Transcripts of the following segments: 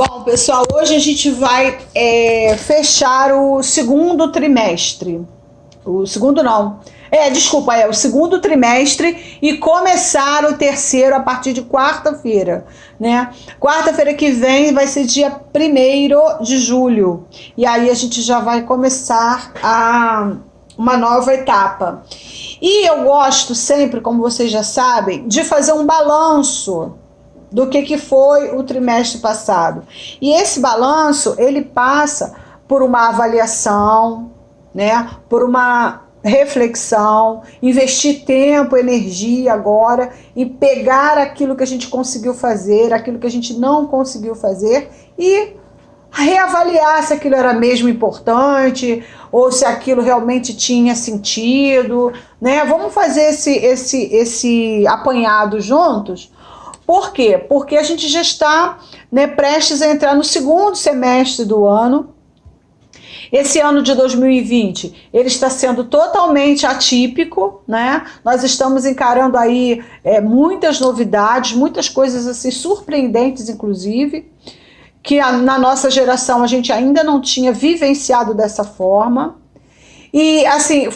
Bom, pessoal, hoje a gente vai fechar o segundo trimestre. O segundo não. O segundo trimestre e começar o terceiro a partir de quarta-feira, né? Quarta-feira que vem vai ser dia 1º de julho. E aí a gente já vai começar uma nova etapa. E eu gosto sempre, como vocês já sabem, de fazer um balanço do que foi o trimestre passado. E esse balanço, ele passa por uma avaliação, né? Por uma reflexão, investir tempo, energia agora e pegar aquilo que a gente conseguiu fazer, aquilo que a gente não conseguiu fazer e reavaliar se aquilo era mesmo importante ou se aquilo realmente tinha sentido, né? Vamos fazer esse apanhado juntos. Por quê? Porque a gente já está, né, prestes a entrar no segundo semestre do ano. Esse ano de 2020, ele está sendo totalmente atípico, né? Nós estamos encarando aí muitas novidades, muitas coisas assim surpreendentes, inclusive, que na nossa geração a gente ainda não tinha vivenciado dessa forma. E assim,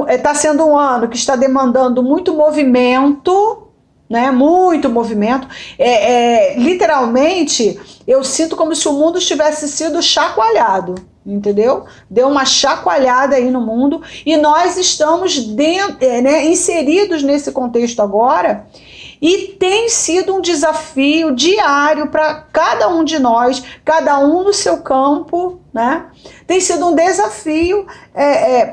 está sendo um ano que está demandando muito movimento, né? Muito movimento. Literalmente, eu sinto como se o mundo tivesse sido chacoalhado, entendeu? Deu uma chacoalhada aí no mundo e nós estamos inseridos nesse contexto agora e tem sido um desafio diário para cada um de nós, cada um no seu campo, né? Tem sido um desafio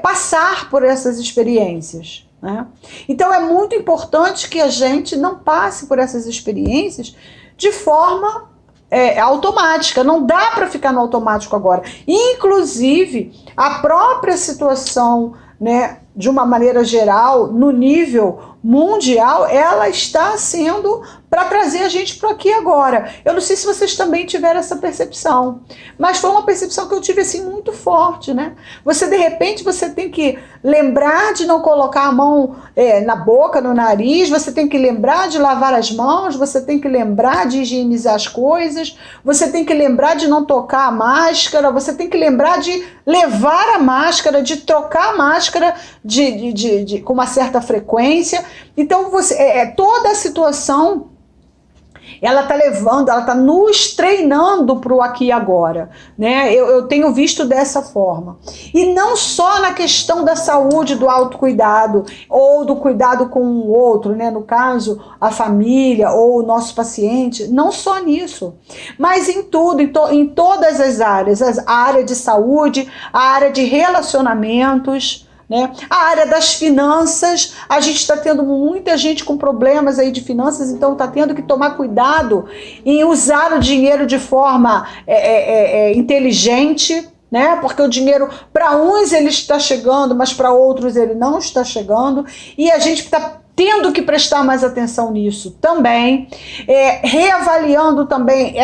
passar por essas experiências. Né? Então é muito importante que a gente não passe por essas experiências de forma automática. Não dá para ficar no automático agora. Inclusive, a própria situação, né, de uma maneira geral, no nível mundial, ela está sendo para trazer a gente para aqui agora. Eu não sei se vocês também tiveram essa percepção, mas foi uma percepção que eu tive assim muito forte, né? Você, de repente, você tem que lembrar de não colocar a mão na boca, no nariz, você tem que lembrar de lavar as mãos, você tem que lembrar de higienizar as coisas, você tem que lembrar de não tocar a máscara, você tem que lembrar de levar a máscara, de trocar a máscara com uma certa frequência. Então, toda a situação, ela está nos treinando para o aqui e agora, né? Eu tenho visto dessa forma. E não só na questão da saúde, do autocuidado, ou do cuidado com o outro, né? No caso, a família ou o nosso paciente, não só nisso, mas em tudo, em todas as áreas, a área de saúde, a área de relacionamentos, né? A área das finanças, a gente está tendo muita gente com problemas aí de finanças, então está tendo que tomar cuidado em usar o dinheiro de forma inteligente, né? Porque o dinheiro, para uns ele está chegando, mas para outros ele não está chegando, e a gente está tendo que prestar mais atenção nisso também, reavaliando também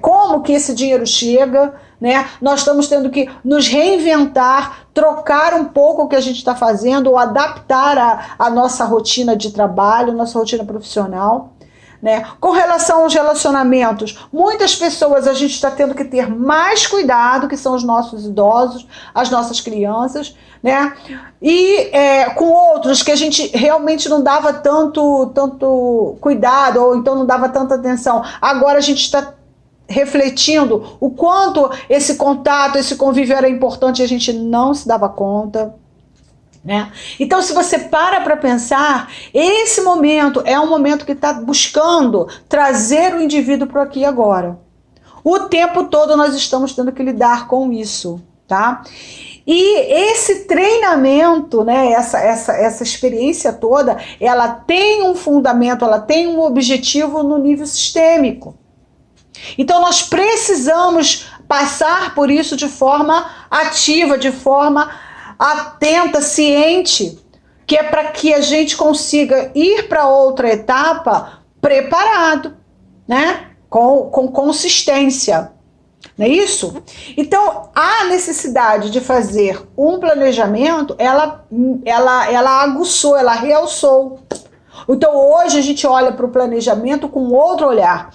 como que esse dinheiro chega, né? Nós estamos tendo que nos reinventar, trocar um pouco o que a gente está fazendo, ou adaptar a nossa rotina de trabalho, nossa rotina profissional. Né? Com relação aos relacionamentos, muitas pessoas a gente está tendo que ter mais cuidado, que são os nossos idosos, as nossas crianças, né? E com outros que a gente realmente não dava tanto cuidado, ou então não dava tanta atenção. Agora a gente está refletindo o quanto esse contato, esse convívio era importante e a gente não se dava conta. Né? Então, se você para pensar, esse momento é um momento que está buscando trazer o indivíduo para aqui e agora. O tempo todo nós estamos tendo que lidar com isso, tá? E esse treinamento, né, essa experiência toda, ela tem um fundamento, ela tem um objetivo no nível sistêmico. Então nós precisamos passar por isso de forma ativa, de forma atenta, ciente, que é para que a gente consiga ir para outra etapa preparado, né? Com consistência. Não é isso? Então, a necessidade de fazer um planejamento, ela aguçou, ela realçou. Então hoje a gente olha para o planejamento com outro olhar.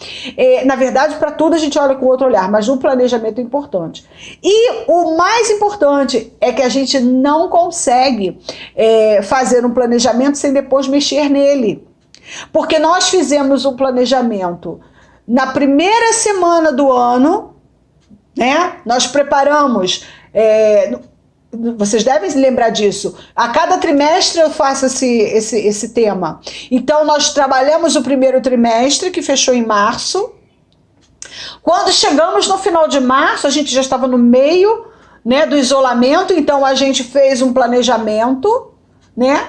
Na verdade, para tudo a gente olha com outro olhar, mas o planejamento é importante. E o mais importante é que a gente não consegue fazer um planejamento sem depois mexer nele. Porque nós fizemos um planejamento na primeira semana do ano, né? Nós preparamos... vocês devem se lembrar disso. A cada trimestre eu faço esse tema. Então, nós trabalhamos o primeiro trimestre, que fechou em março. Quando chegamos no final de março, a gente já estava no meio, né, do isolamento. Então, a gente fez um planejamento, né?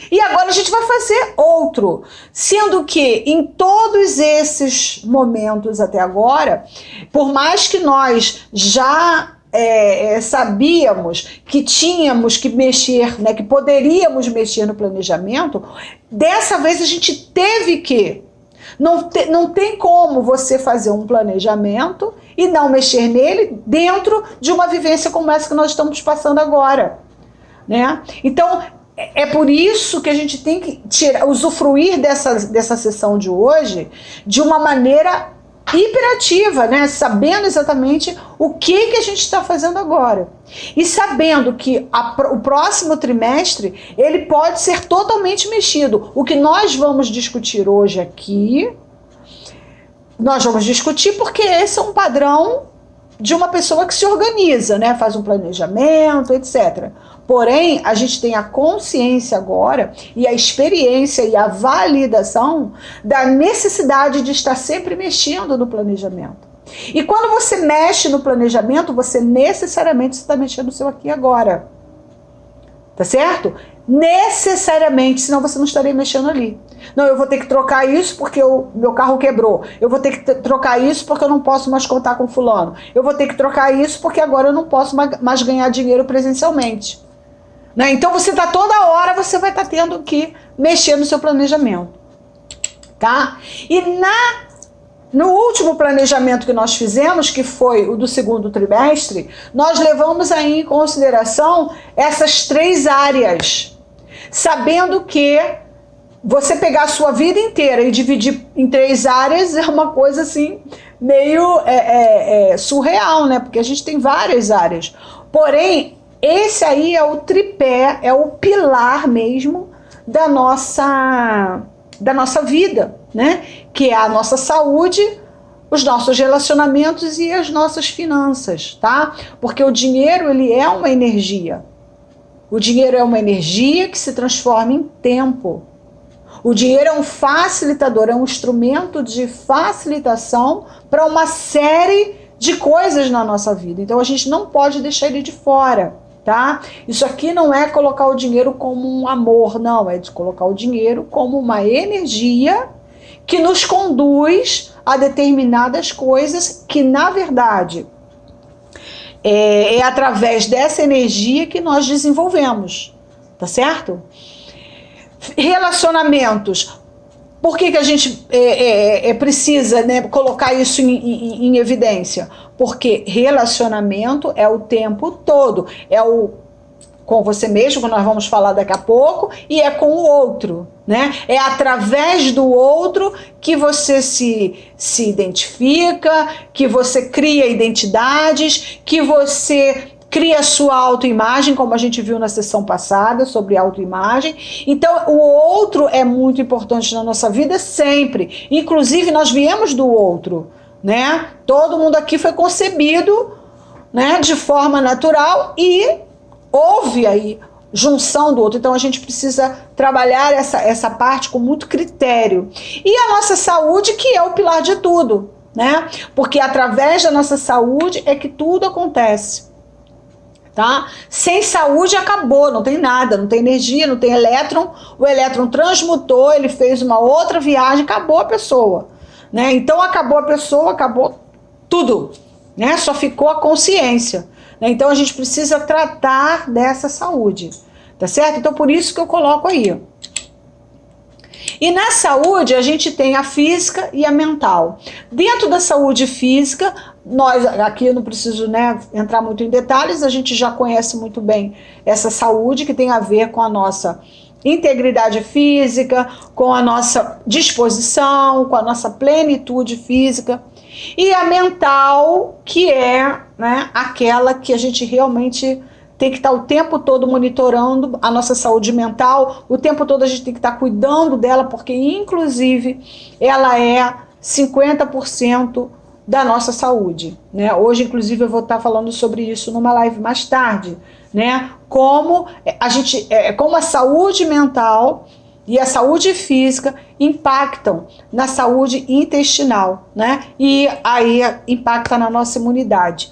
E agora a gente vai fazer outro. Sendo que em todos esses momentos até agora, por mais que nós já... sabíamos que tínhamos que mexer, né, que poderíamos mexer no planejamento, dessa vez a gente teve que. Não tem como você fazer um planejamento e não mexer nele dentro de uma vivência como essa que nós estamos passando agora, né? Então, é por isso que a gente tem que usufruir dessa sessão de hoje de uma maneira hiperativa, né? Sabendo exatamente o que a gente está fazendo agora. E sabendo que o próximo trimestre ele pode ser totalmente mexido. O que nós vamos discutir hoje aqui, nós vamos discutir porque esse é um padrão de uma pessoa que se organiza, né? Faz um planejamento, etc. Porém, a gente tem a consciência agora e a experiência e a validação da necessidade de estar sempre mexendo no planejamento. E quando você mexe no planejamento, você necessariamente está mexendo no seu aqui e agora. Tá certo? Necessariamente, senão você não estaria mexendo ali. Não, eu vou ter que trocar isso porque meu carro quebrou. Eu vou ter que trocar isso porque eu não posso mais contar com fulano. Eu vou ter que trocar isso porque agora eu não posso mais ganhar dinheiro presencialmente. Né? Então você tá toda hora, você vai estar tendo que mexer no seu planejamento. Tá? E no último planejamento que nós fizemos, que foi o do segundo trimestre, nós levamos aí em consideração essas 3 áreas. Sabendo que você pegar a sua vida inteira e dividir em 3 áreas é uma coisa assim meio surreal, né? Porque a gente tem várias áreas. Porém, esse aí é o tripé, é o pilar mesmo da nossa vida, né? Que é a nossa saúde, os nossos relacionamentos e as nossas finanças, tá? Porque o dinheiro, ele é uma energia. O dinheiro é uma energia que se transforma em tempo. O dinheiro é um facilitador, é um instrumento de facilitação para uma série de coisas na nossa vida. Então a gente não pode deixar ele de fora, tá? Isso aqui não é colocar o dinheiro como um amor, não. É de colocar o dinheiro como uma energia que nos conduz a determinadas coisas que, na verdade, é através dessa energia que nós desenvolvemos, tá certo? Relacionamentos. Por que a gente precisa, né, colocar isso em evidência? Porque relacionamento é o tempo todo. É com você mesmo, que nós vamos falar daqui a pouco, e é com o outro, né? É através do outro que você se identifica, que você cria identidades, que você cria a sua autoimagem, como a gente viu na sessão passada sobre autoimagem. Então, o outro é muito importante na nossa vida sempre. Inclusive, nós viemos do outro, né? Todo mundo aqui foi concebido, né, de forma natural e houve aí junção do outro. Então, a gente precisa trabalhar essa parte com muito critério. E a nossa saúde, que é o pilar de tudo, né? Porque através da nossa saúde é que tudo acontece. Tá? Sem saúde acabou, não tem nada, não tem energia, não tem elétron, o elétron transmutou, ele fez uma outra viagem, acabou a pessoa, né? Então acabou a pessoa, acabou tudo, né? Só ficou a consciência, né? Então a gente precisa tratar dessa saúde, tá certo? Então por isso que eu coloco aí. E na saúde a gente tem a física e a mental. Dentro da saúde física, nós aqui eu não preciso, né, entrar muito em detalhes, a gente já conhece muito bem essa saúde que tem a ver com a nossa integridade física, com a nossa disposição, com a nossa plenitude física. E a mental, que é, né, aquela que a gente realmente tem que estar o tempo todo monitorando a nossa saúde mental, o tempo todo a gente tem que estar cuidando dela, porque inclusive ela é 50% da nossa saúde, né? Hoje, inclusive, eu vou estar falando sobre isso numa live mais tarde, né? Como a saúde mental e a saúde física impactam na saúde intestinal, né? E aí impacta na nossa imunidade.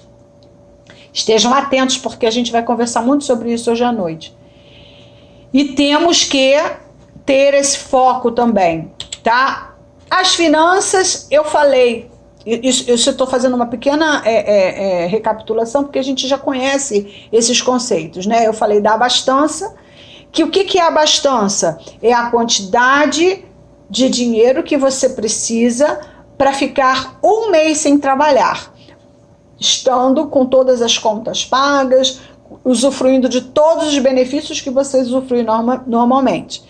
Estejam atentos, porque a gente vai conversar muito sobre isso hoje à noite. E temos que ter esse foco também, tá? As finanças, eu falei, isso eu estou fazendo uma pequena recapitulação, porque a gente já conhece esses conceitos, né? Eu falei da abastança, que o que é a abastança? É a quantidade de dinheiro que você precisa para ficar um mês sem trabalhar, estando com todas as contas pagas, usufruindo de todos os benefícios que você usufrui normalmente.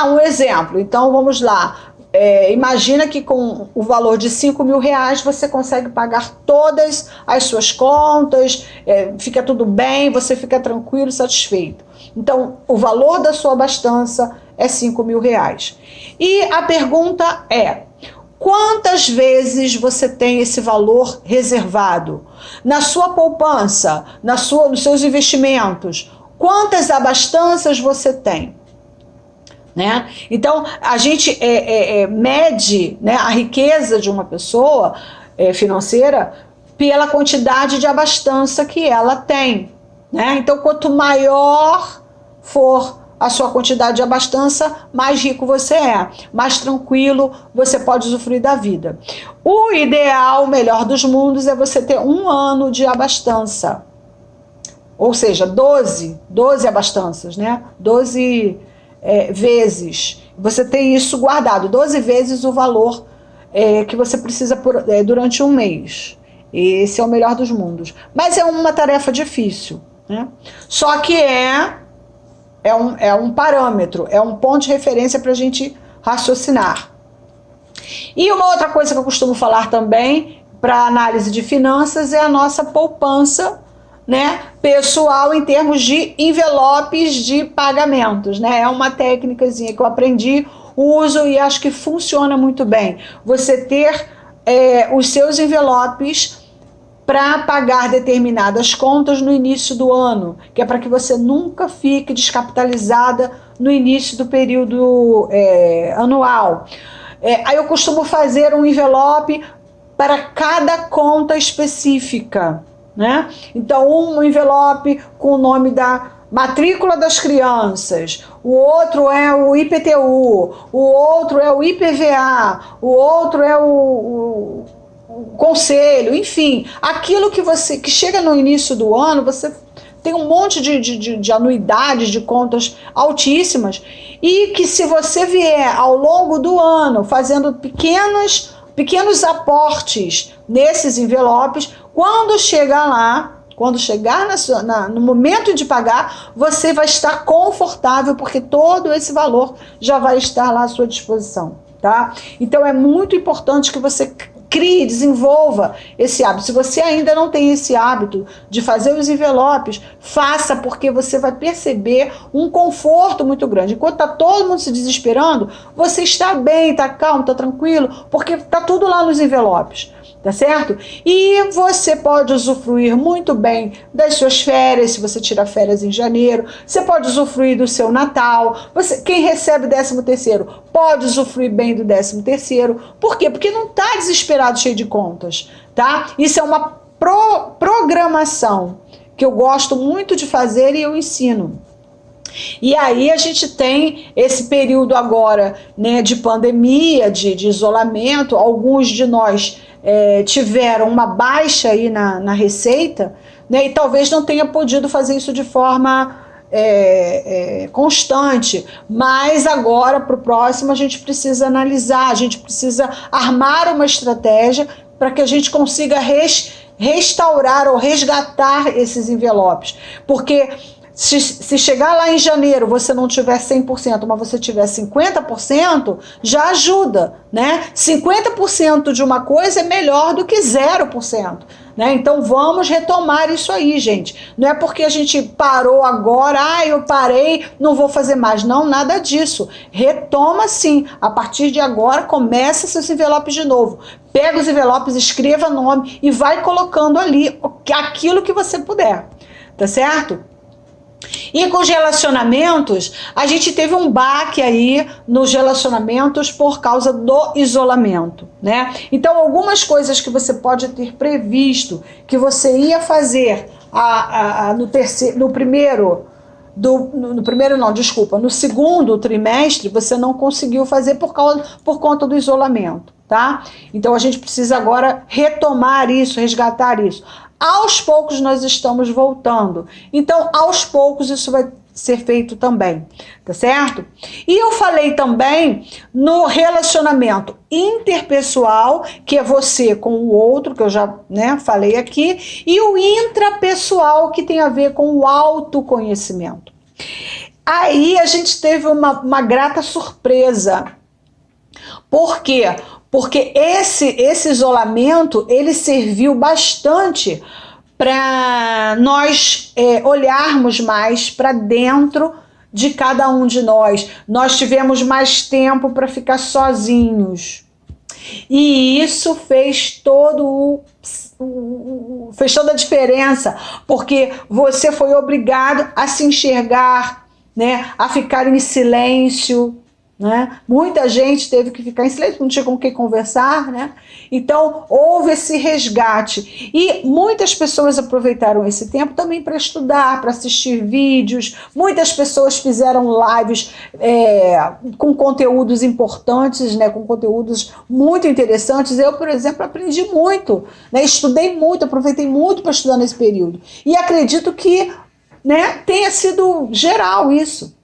Um exemplo, então vamos lá. Imagina que com o valor de R$5.000 você consegue pagar todas as suas contas, fica tudo bem, você fica tranquilo, satisfeito. Então, o valor da sua abastança é R$5.000. E a pergunta é: quantas vezes você tem esse valor reservado? Na sua poupança, nos seus investimentos, quantas abastanças você tem? Né? Então, a gente mede, né, a riqueza de uma pessoa financeira pela quantidade de abastança que ela tem. Né? Então, quanto maior for a sua quantidade de abastança, mais rico você é, mais tranquilo você pode usufruir da vida. O ideal, o melhor dos mundos, é você ter 1 ano de abastança. Ou seja, 12 abastanças, né? 12 vezes. Você tem isso guardado, 12 vezes o valor que você precisa durante um mês. Esse é o melhor dos mundos. Mas é uma tarefa difícil, né? Só que é um parâmetro, é um ponto de referência para a gente raciocinar. E uma outra coisa que eu costumo falar também para análise de finanças é a nossa poupança, né, pessoal, em termos de envelopes de pagamentos, né? É uma técnicazinha que eu aprendi, uso e acho que funciona muito bem. Você ter os seus envelopes para pagar determinadas contas no início do ano, que é para que você nunca fique descapitalizada no início do período anual. Aí eu costumo fazer um envelope para cada conta específica, né? Então, um envelope com o nome da matrícula das crianças, o outro é o IPTU, o outro é o IPVA, o outro é o conselho, enfim, aquilo que chega no início do ano, você tem um monte de anuidades, de contas altíssimas, e que se você vier ao longo do ano fazendo pequenos aportes nesses envelopes, quando chegar no momento de pagar, você vai estar confortável, porque todo esse valor já vai estar lá à sua disposição, tá? Então é muito importante que você crie, desenvolva esse hábito. Se você ainda não tem esse hábito de fazer os envelopes, faça, porque você vai perceber um conforto muito grande. Enquanto está todo mundo se desesperando, você está bem, está calmo, está tranquilo, porque está tudo lá nos envelopes. Tá certo? E você pode usufruir muito bem das suas férias, se você tirar férias em janeiro. Você pode usufruir do seu Natal. Quem recebe 13º pode usufruir bem do 13º. Por quê? Porque não está desesperado, cheio de contas, tá? Isso é uma programação que eu gosto muito de fazer e eu ensino. E aí a gente tem esse período agora, né, de pandemia, de isolamento. Alguns de nós tiveram uma baixa aí na receita, né, e talvez não tenha podido fazer isso de forma constante, mas agora para o próximo a gente precisa analisar, a gente precisa armar uma estratégia para que a gente consiga restaurar ou resgatar esses envelopes, porque Se chegar lá em janeiro você não tiver 100%, mas você tiver 50%, já ajuda, né? 50% de uma coisa é melhor do que 0%. Né? Então vamos retomar isso aí, gente. Não é porque a gente parou agora, eu parei, não vou fazer mais. Não, nada disso. Retoma sim. A partir de agora, começa seus envelopes de novo. Pega os envelopes, escreva nome e vai colocando ali aquilo que você puder. Tá certo? E com os relacionamentos, a gente teve um baque aí nos relacionamentos por causa do isolamento, né? Então, algumas coisas que você pode ter previsto que você ia fazer no segundo trimestre, você não conseguiu fazer por conta do isolamento, tá? Então, a gente precisa agora retomar isso, resgatar isso. Aos poucos nós estamos voltando. Então, aos poucos isso vai ser feito também, tá certo? E eu falei também no relacionamento interpessoal, que é você com o outro, que eu já falei aqui, e o intrapessoal, que tem a ver com o autoconhecimento. Aí a gente teve uma grata surpresa. Por quê? Porque esse isolamento, ele serviu bastante para nós olharmos mais para dentro de cada um de nós. Nós tivemos mais tempo para ficar sozinhos. E isso fez toda a diferença, porque você foi obrigado a se enxergar, né, a ficar em silêncio. Né? Muita gente teve que ficar em silêncio, não tinha com quem conversar, né? Então houve esse resgate e muitas pessoas aproveitaram esse tempo também para estudar, para assistir vídeos. Muitas pessoas fizeram lives com conteúdos importantes, né? Com conteúdos muito interessantes. Eu, por exemplo, aprendi muito, né? Estudei muito, aproveitei muito para estudar nesse período e acredito que, né, tenha sido geral isso.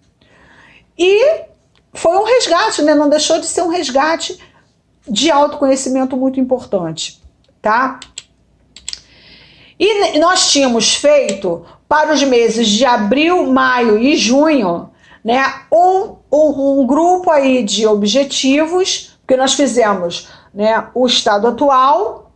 E foi um resgate, né? Não deixou de ser um resgate de autoconhecimento muito importante, tá? E nós tínhamos feito para os meses de abril, maio e junho, né, um grupo aí de objetivos, porque nós fizemos, né, o estado atual,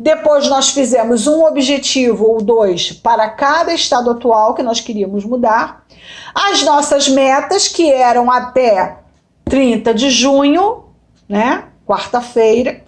depois nós fizemos um objetivo ou 2 para cada estado atual que nós queríamos mudar, as nossas metas, que eram até 30 de junho, né? Quarta-feira?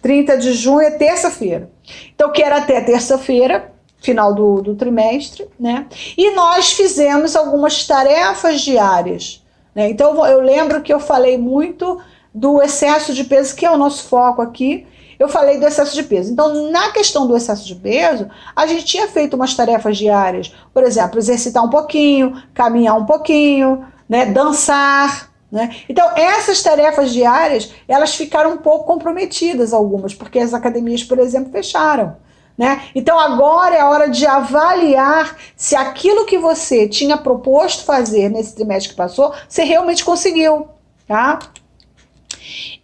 30 de junho é terça-feira. Então, que era até terça-feira, final do trimestre, né? E nós fizemos algumas tarefas diárias, né? Então, eu lembro que eu falei muito do excesso de peso, que é o nosso foco aqui. Eu falei do excesso de peso. Então, na questão do excesso de peso, a gente tinha feito umas tarefas diárias. Por exemplo, exercitar um pouquinho, caminhar um pouquinho, né, dançar. Né? Então, essas tarefas diárias, elas ficaram um pouco comprometidas, algumas, porque as academias, por exemplo, fecharam. Né? Então, agora é a hora de avaliar se aquilo que você tinha proposto fazer nesse trimestre que passou, você realmente conseguiu. Tá?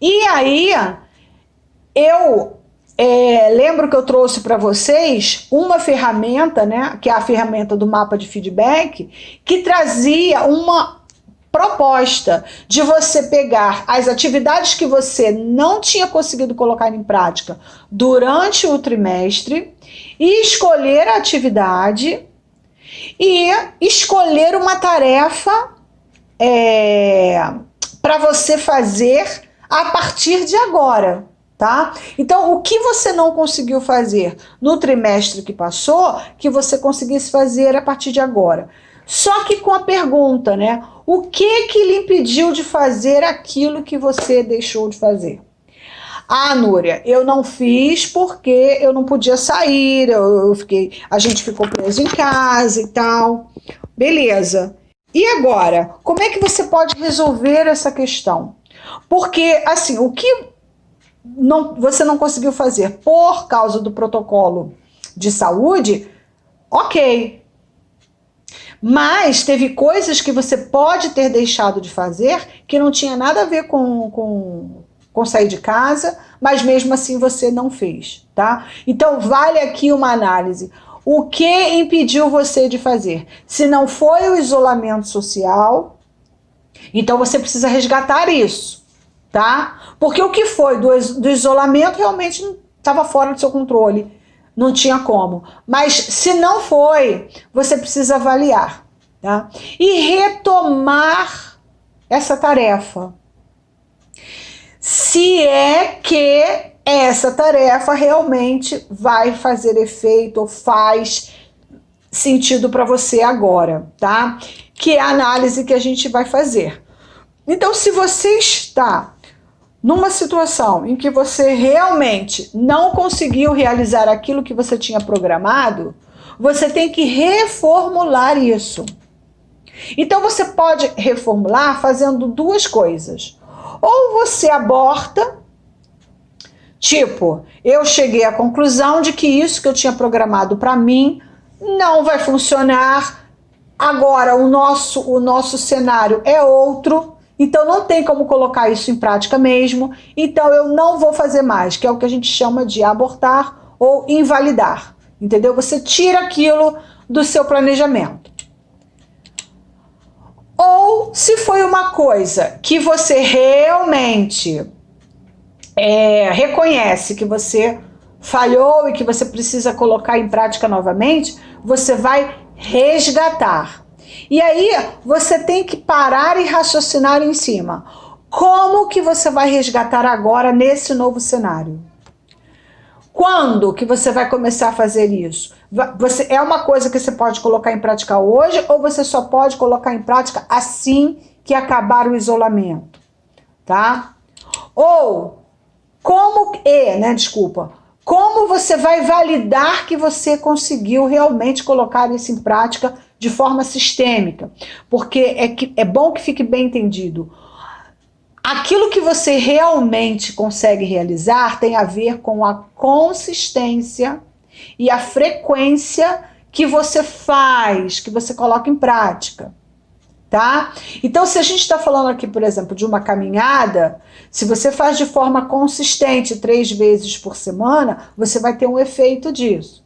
E aí, eu lembro que eu trouxe para vocês uma ferramenta, né, que é a ferramenta do mapa de feedback, que trazia uma proposta de você pegar as atividades que você não tinha conseguido colocar em prática durante o trimestre e escolher a atividade e escolher uma tarefa para você fazer a partir de agora. Tá? Então, o que você não conseguiu fazer no trimestre que passou, que você conseguisse fazer a partir de agora. Só que com a pergunta, né? O que lhe impediu de fazer aquilo que você deixou de fazer? Ah, Núria, eu não fiz porque eu não podia sair, a gente ficou preso em casa e tal. Beleza. E agora, como é que você pode resolver essa questão? Porque, assim, o que você não conseguiu fazer por causa do protocolo de saúde, ok. Mas teve coisas que você pode ter deixado de fazer que não tinha nada a ver com sair de casa, mas mesmo assim você não fez, tá? Então vale aqui uma análise. O que impediu você de fazer? Se não foi o isolamento social, então você precisa resgatar isso, tá? Porque o que foi do isolamento realmente estava fora do seu controle, não tinha como. Mas se não foi, você precisa avaliar, tá? E retomar essa tarefa. Se é que essa tarefa realmente vai fazer efeito ou faz sentido para você agora, tá? Que é a análise que a gente vai fazer. Então, se você está numa situação em que você realmente não conseguiu realizar aquilo que você tinha programado, você tem que reformular isso. Então, você pode reformular fazendo duas coisas. Ou você aborta, tipo, eu cheguei à conclusão de que isso que eu tinha programado para mim não vai funcionar. Agora o nosso cenário é outro, então não tem como colocar isso em prática mesmo, então eu não vou fazer mais, que é o que a gente chama de abortar ou invalidar, entendeu? Você tira aquilo do seu planejamento. Ou se foi uma coisa que você realmente reconhece que você falhou e que você precisa colocar em prática novamente, você vai resgatar. E aí você tem que parar e raciocinar em cima. Como que você vai resgatar agora nesse novo cenário? Quando que você vai começar a fazer isso? É uma coisa que você pode colocar em prática hoje ou você só pode colocar em prática assim que acabar o isolamento, tá? Ou como você vai validar que você conseguiu realmente colocar isso em prática de forma sistêmica? Porque é bom que fique bem entendido. Aquilo que você realmente consegue realizar tem a ver com a consistência e a frequência que você faz, que você coloca em prática, tá? Então, se a gente está falando aqui, por exemplo, de uma caminhada, se você faz de forma consistente 3 vezes por semana, você vai ter um efeito disso.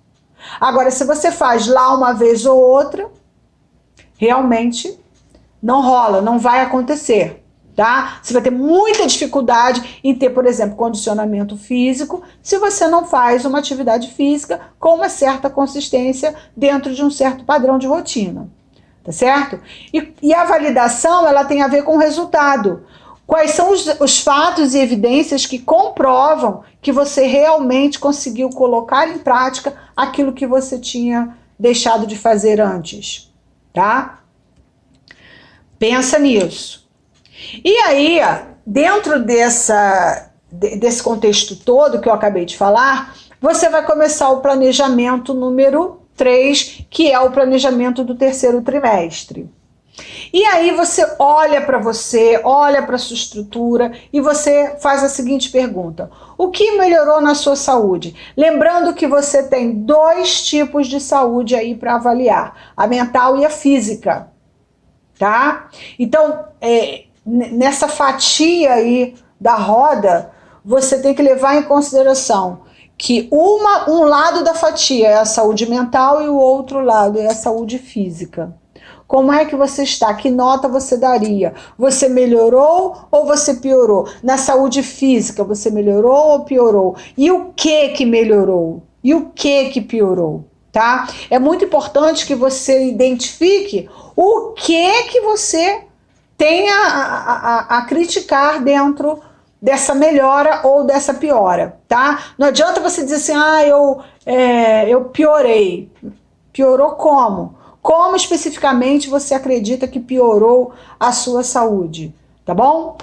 Agora, se você faz lá uma vez ou outra, realmente não rola, não vai acontecer. Tá? Você vai ter muita dificuldade em ter, por exemplo, condicionamento físico se você não faz uma atividade física com uma certa consistência dentro de um certo padrão de rotina, tá certo? E a validação, ela tem a ver com o resultado. Quais são os fatos e evidências que comprovam que você realmente conseguiu colocar em prática aquilo que você tinha deixado de fazer antes, tá? Pensa nisso. E aí, dentro desse contexto todo que eu acabei de falar, você vai começar o planejamento número 3, que é o planejamento do terceiro trimestre. E aí você olha para a sua estrutura e você faz a seguinte pergunta: o que melhorou na sua saúde? Lembrando que você tem 2 tipos de saúde aí para avaliar, a mental e a física, tá? Então, nessa fatia aí da roda, você tem que levar em consideração que um lado da fatia é a saúde mental e o outro lado é a saúde física. Como é que você está? Que nota você daria? Você melhorou ou você piorou? Na saúde física, você melhorou ou piorou? E o que melhorou? E o que piorou? Tá? É muito importante que você identifique o que você tem a criticar dentro dessa melhora ou dessa piora, tá? Não adianta você dizer assim, eu piorei. Piorou como? Como especificamente você acredita que piorou a sua saúde, tá bom?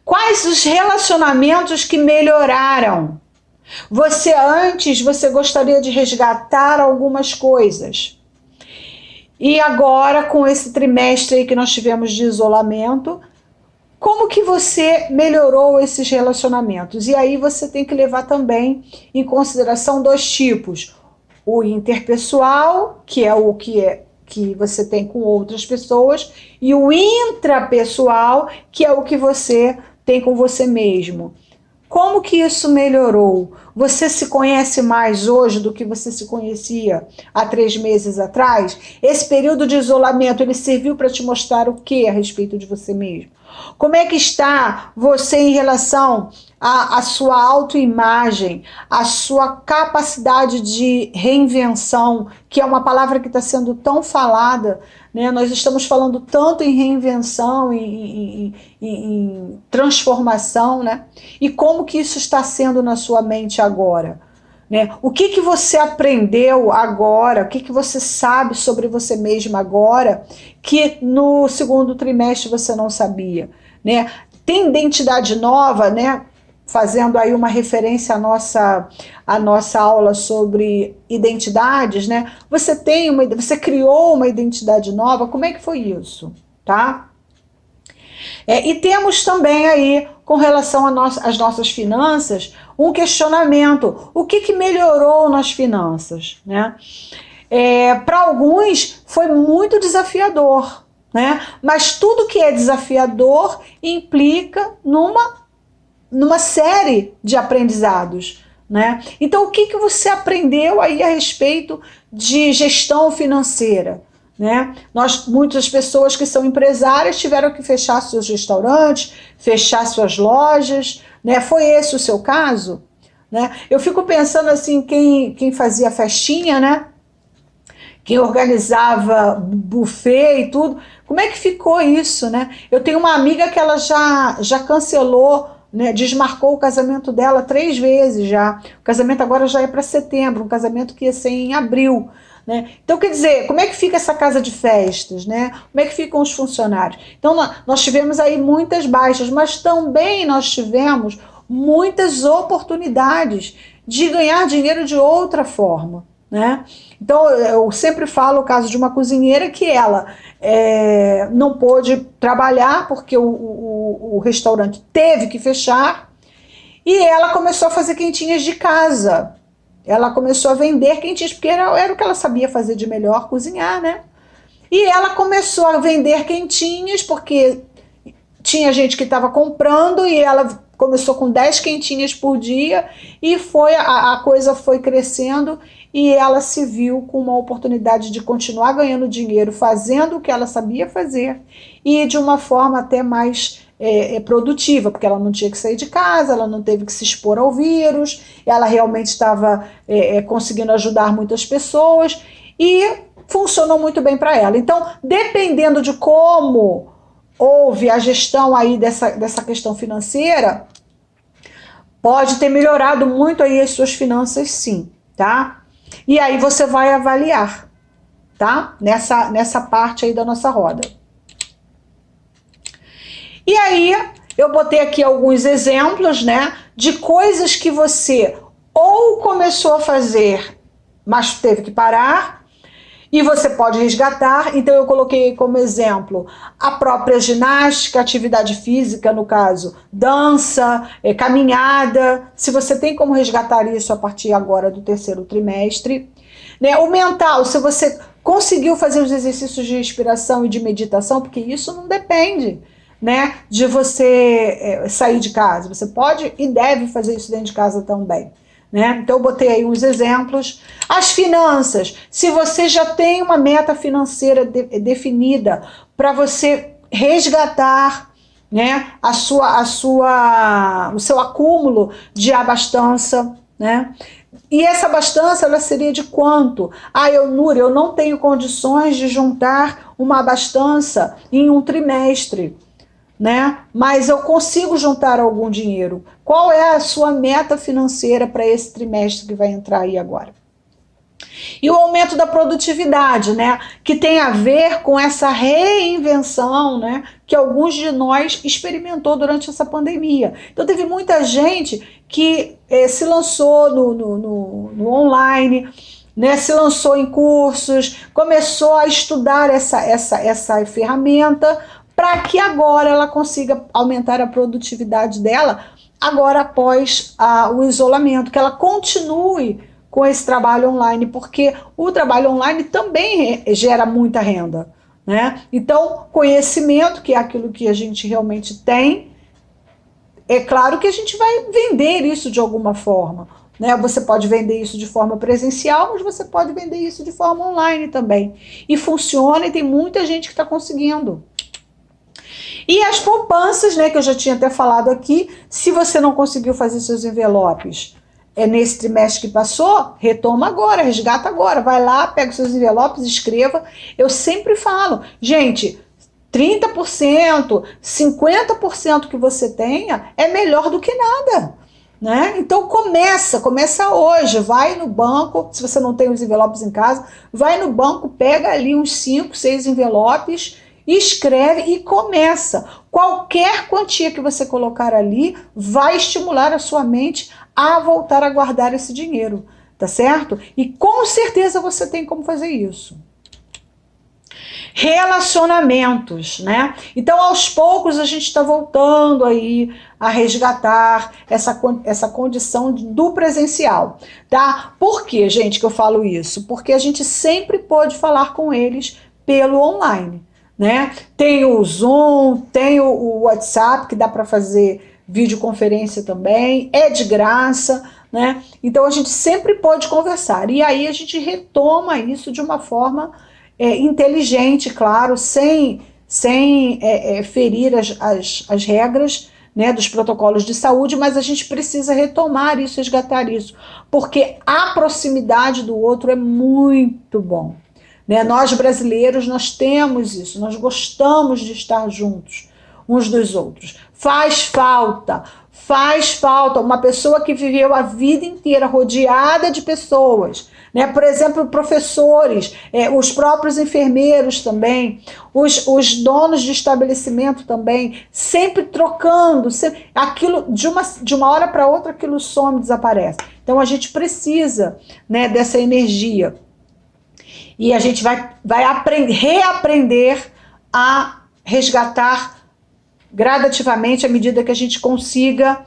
Quais os relacionamentos que melhoraram? Você gostaria de resgatar algumas coisas. E agora, com esse trimestre aí que nós tivemos de isolamento, como que você melhorou esses relacionamentos? E aí você tem que levar também em consideração 2 tipos. O interpessoal, que é o que você tem com outras pessoas, e o intrapessoal, que é o que você tem com você mesmo. como que isso melhorou? Você se conhece mais hoje do que você se conhecia há 3 meses atrás? Esse período de isolamento, ele serviu para te mostrar o que a respeito de você mesmo? Como é que está você em relação à sua autoimagem, à sua capacidade de reinvenção, que é uma palavra que está sendo tão falada, né? Nós estamos falando tanto em reinvenção, em transformação, né? E como que isso está sendo na sua mente agora? Né? O que você aprendeu agora? O que você sabe sobre você mesma agora que no 2º trimestre você não sabia? Né? Tem identidade nova, né? Fazendo aí uma referência à nossa aula sobre identidades, né? Você criou uma identidade nova. Como é que foi isso? Tá? E temos também aí, com relação às nossas finanças, um questionamento. O que melhorou nas finanças? Né? Para alguns foi muito desafiador, né? Mas tudo que é desafiador implica numa série de aprendizados. Né? Então, o que você aprendeu aí a respeito de gestão financeira? Né? Muitas pessoas que são empresárias tiveram que fechar seus restaurantes, fechar suas lojas, né? Foi esse o seu caso? Né? Eu fico pensando assim, quem fazia festinha, né? Quem organizava buffet e tudo, como é que ficou isso? Né? Eu tenho uma amiga que ela já cancelou, né, desmarcou o casamento dela 3 vezes já. O casamento agora já é para setembro, um casamento que ia ser em abril. Né? Então, quer dizer, como é que fica essa casa de festas? Né? Como é que ficam os funcionários? Então, nós tivemos aí muitas baixas, mas também nós tivemos muitas oportunidades de ganhar dinheiro de outra forma. Né? Então, eu sempre falo o caso de uma cozinheira que ela não pôde trabalhar porque o restaurante teve que fechar e ela começou a fazer quentinhas de casa. Ela começou a vender quentinhas, porque era o que ela sabia fazer de melhor, cozinhar, né? E ela começou a vender quentinhas, porque tinha gente que estava comprando, e ela começou com 10 quentinhas por dia, e a coisa foi crescendo, e ela se viu com uma oportunidade de continuar ganhando dinheiro, fazendo o que ela sabia fazer, e de uma forma até mais produtiva, porque ela não tinha que sair de casa, ela não teve que se expor ao vírus, ela realmente estava conseguindo ajudar muitas pessoas e funcionou muito bem para ela. Então, dependendo de como houve a gestão aí dessa questão financeira, pode ter melhorado muito aí as suas finanças, sim, tá? E aí você vai avaliar, tá? Nessa parte aí da nossa roda. E aí, eu botei aqui alguns exemplos, né, de coisas que você ou começou a fazer, mas teve que parar, e você pode resgatar. Então, eu coloquei como exemplo a própria ginástica, atividade física, no caso, dança, caminhada. Se você tem como resgatar isso a partir agora do 3º trimestre. Né? O mental, se você conseguiu fazer os exercícios de respiração e de meditação, porque isso não depende, né, de você sair de casa. Você pode e deve fazer isso dentro de casa também. Né? Então eu botei aí uns exemplos. As finanças, se você já tem uma meta financeira definida para você resgatar, né, o seu acúmulo de abastança, né? E essa abastança, ela seria de quanto? Núria, eu não tenho condições de juntar uma abastança em um trimestre, né? Mas eu consigo juntar algum dinheiro. Qual é a sua meta financeira para esse trimestre que vai entrar aí agora? E o aumento da produtividade, né? Que tem a ver com essa reinvenção, né, que alguns de nós experimentou durante essa pandemia. Então teve muita gente que se lançou no online, né, se lançou em cursos, começou a estudar essa ferramenta, para que agora ela consiga aumentar a produtividade dela, agora após o isolamento, que ela continue com esse trabalho online, porque o trabalho online também gera muita renda. Né? Então, conhecimento, que é aquilo que a gente realmente tem, é claro que a gente vai vender isso de alguma forma, né? Você pode vender isso de forma presencial, mas você pode vender isso de forma online também. E funciona e tem muita gente que está conseguindo. E as poupanças, né, que eu já tinha até falado aqui, se você não conseguiu fazer seus envelopes nesse trimestre que passou, retoma agora, resgata agora, vai lá, pega os seus envelopes, escreva. Eu sempre falo, gente, 30%, 50% que você tenha é melhor do que nada, né? Então começa hoje, vai no banco, se você não tem os envelopes em casa, vai no banco, pega ali uns 5, 6 envelopes, escreve e começa. Qualquer quantia que você colocar ali vai estimular a sua mente a voltar a guardar esse dinheiro, tá certo? E com certeza você tem como fazer isso. Relacionamentos, né? Então, aos poucos, a gente está voltando aí a resgatar essa condição do presencial, tá? Por que, gente, que eu falo isso? Porque a gente sempre pode falar com eles pelo online, né? Tem o Zoom, tem o WhatsApp, que dá para fazer videoconferência também, é de graça, né? Então, a gente sempre pode conversar. E aí, a gente retoma isso de uma forma inteligente, claro, sem ferir as regras, né, dos protocolos de saúde, mas a gente precisa retomar isso, resgatar isso, porque a proximidade do outro é muito bom, né? Nós brasileiros, nós temos isso, nós gostamos de estar juntos uns dos outros. Faz falta uma pessoa que viveu a vida inteira rodeada de pessoas, né? Por exemplo, professores, os próprios enfermeiros também, os donos de estabelecimento também, sempre trocando, aquilo de uma hora para outra aquilo some, desaparece. Então a gente precisa, né, dessa energia e a gente vai reaprender a resgatar gradativamente à medida que a gente consiga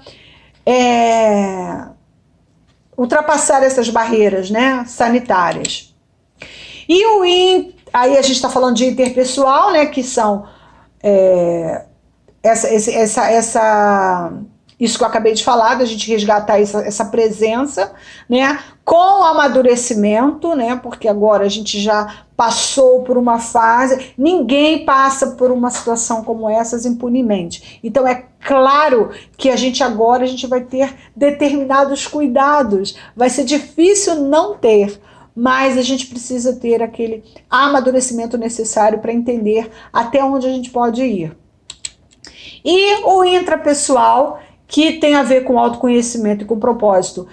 ultrapassar essas barreiras, né, sanitárias. E aí a gente está falando de interpessoal, né, que são isso que eu acabei de falar, da gente resgatar essa presença, né, com amadurecimento, né, porque agora a gente já passou por uma fase, ninguém passa por uma situação como essa impunemente. Então é claro que a gente vai ter determinados cuidados, vai ser difícil não ter, mas a gente precisa ter aquele amadurecimento necessário para entender até onde a gente pode ir. E o intrapessoal, que tem a ver com autoconhecimento e com propósito.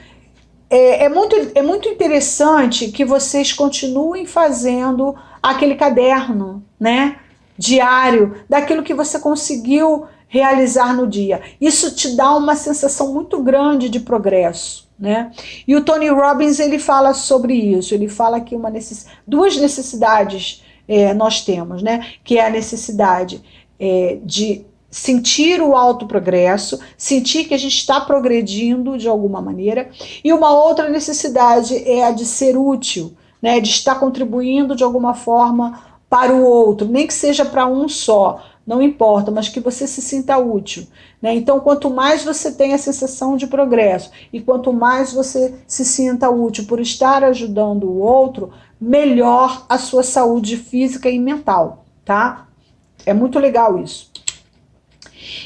É muito interessante que vocês continuem fazendo aquele caderno, né, diário, daquilo que você conseguiu realizar no dia. Isso te dá uma sensação muito grande de progresso, né? E o Tony Robbins, ele fala sobre isso, ele fala que duas necessidades nós temos, né, que é a necessidade de sentir o autoprogresso, sentir que a gente está progredindo de alguma maneira, e uma outra necessidade é a de ser útil, né, de estar contribuindo de alguma forma para o outro, nem que seja para um só, não importa, mas que você se sinta útil, né? Então, quanto mais você tem a sensação de progresso e quanto mais você se sinta útil por estar ajudando o outro, melhor a sua saúde física e mental, tá? É muito legal isso.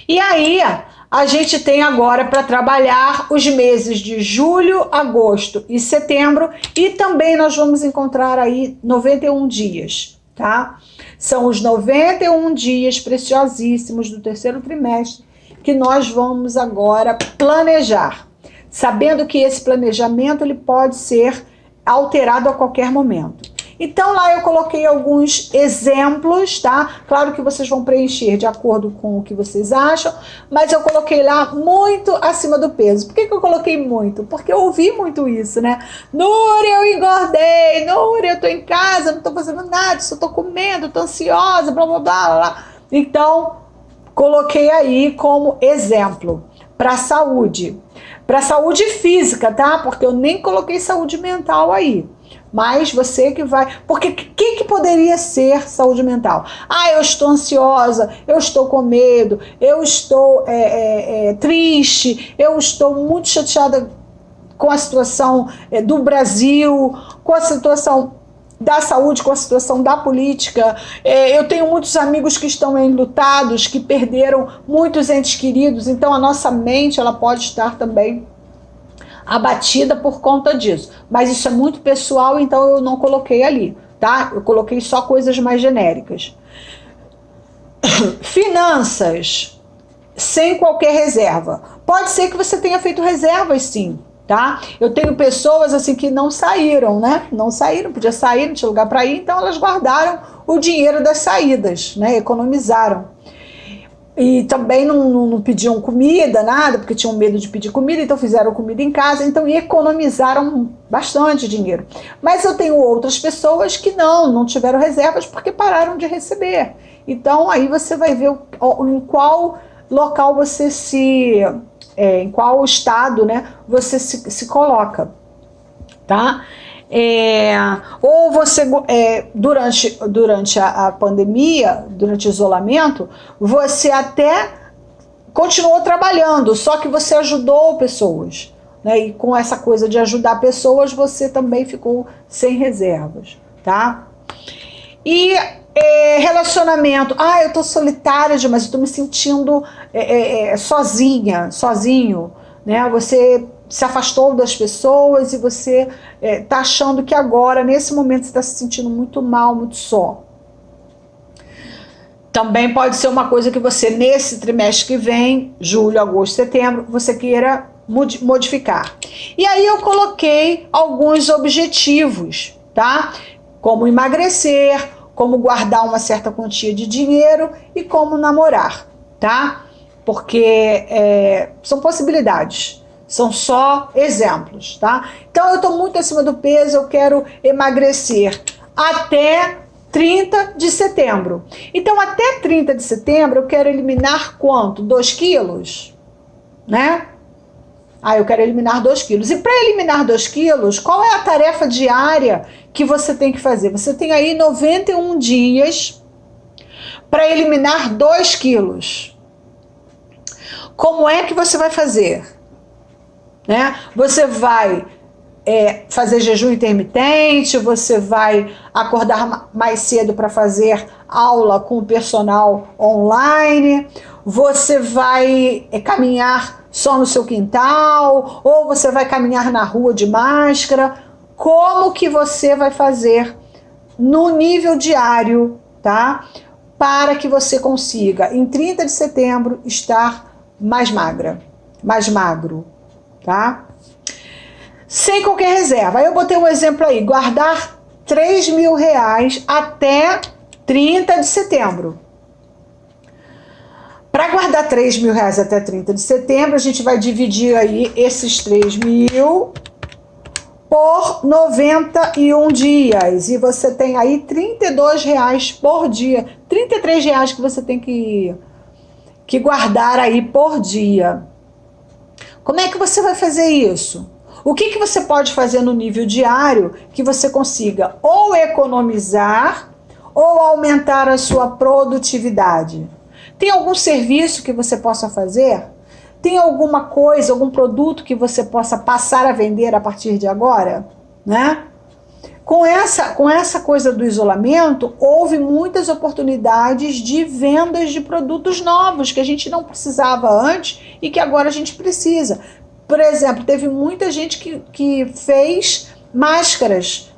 E aí, a gente tem agora para trabalhar os meses de julho, agosto e setembro, e também nós vamos encontrar aí 91 dias, tá? São os 91 dias preciosíssimos do terceiro trimestre que nós vamos agora planejar, sabendo que esse planejamento ele pode ser alterado a qualquer momento. Então lá eu coloquei alguns exemplos, tá? Claro que vocês vão preencher de acordo com o que vocês acham, mas eu coloquei lá muito acima do peso. Por que eu coloquei muito? Porque eu ouvi muito isso, né? Núria, eu engordei, Núria, eu tô em casa, não tô fazendo nada, só tô comendo, tô ansiosa, blá blá blá blá. Então, coloquei aí como exemplo para saúde física, tá? Porque eu nem coloquei saúde mental aí. Mas você que vai... Porque o que poderia ser saúde mental? Eu estou ansiosa, eu estou com medo, eu estou triste, eu estou muito chateada com a situação do Brasil, com a situação da saúde, com a situação da política. Eu tenho muitos amigos que estão enlutados, que perderam muitos entes queridos, então a nossa mente ela pode estar também abatida por conta disso. Mas isso é muito pessoal, então eu não coloquei ali, tá? Eu coloquei só coisas mais genéricas. Finanças, sem qualquer reserva. Pode ser que você tenha feito reservas, sim, tá? Eu tenho pessoas assim que não saíram, né? Não saíram, podia sair, não tinha lugar para ir, então elas guardaram o dinheiro das saídas, né? Economizaram. E também não pediam comida, nada, porque tinham medo de pedir comida, então fizeram comida em casa, então economizaram bastante dinheiro. Mas eu tenho outras pessoas que não tiveram reservas porque pararam de receber. Então aí você vai ver em qual local você em qual estado, né, você se coloca, tá? Ou você, durante a pandemia, durante o isolamento, você até continuou trabalhando, só que você ajudou pessoas, né? E com essa coisa de ajudar pessoas, você também ficou sem reservas, tá? E relacionamento. Eu tô solitária demais, eu tô me sentindo sozinho, né? Você se afastou das pessoas e você tá achando que agora, nesse momento, você está se sentindo muito mal, muito só. Também pode ser uma coisa que você, nesse trimestre que vem, julho, agosto, setembro, você queira modificar. E aí eu coloquei alguns objetivos, tá? Como emagrecer, como guardar uma certa quantia de dinheiro e como namorar, tá? Porque são possibilidades. São só exemplos, tá? Então eu tô muito acima do peso, eu quero emagrecer até 30 de setembro. Então até 30 de setembro eu quero eliminar quanto? 2 quilos? Né? Eu quero eliminar 2 quilos. E para eliminar 2 quilos, qual é a tarefa diária que você tem que fazer? Você tem aí 91 dias para eliminar 2 quilos. Como é que você vai fazer? Né? Você vai fazer jejum intermitente, você vai acordar mais cedo para fazer aula com o personal online, você vai caminhar só no seu quintal, ou você vai caminhar na rua de máscara. Como que você vai fazer no nível diário, tá? Para que você consiga, em 30 de setembro, estar mais magro, tá? Sem qualquer reserva. Aí eu botei um exemplo aí, guardar R$3.000 até 30 de setembro. Para guardar R$3.000 até 30 de setembro, a gente vai dividir aí esses 3.000 por 91 dias. E você tem aí R$32 por dia. R$33 que você tem que guardar aí por dia. Como é que você vai fazer isso? O que você pode fazer no nível diário que você consiga ou economizar ou aumentar a sua produtividade? Tem algum serviço que você possa fazer? Tem alguma coisa, algum produto que você possa passar a vender a partir de agora? Né? Com essa coisa do isolamento, houve muitas oportunidades de vendas de produtos novos que a gente não precisava antes e que agora a gente precisa. Por exemplo, teve muita gente que fez máscaras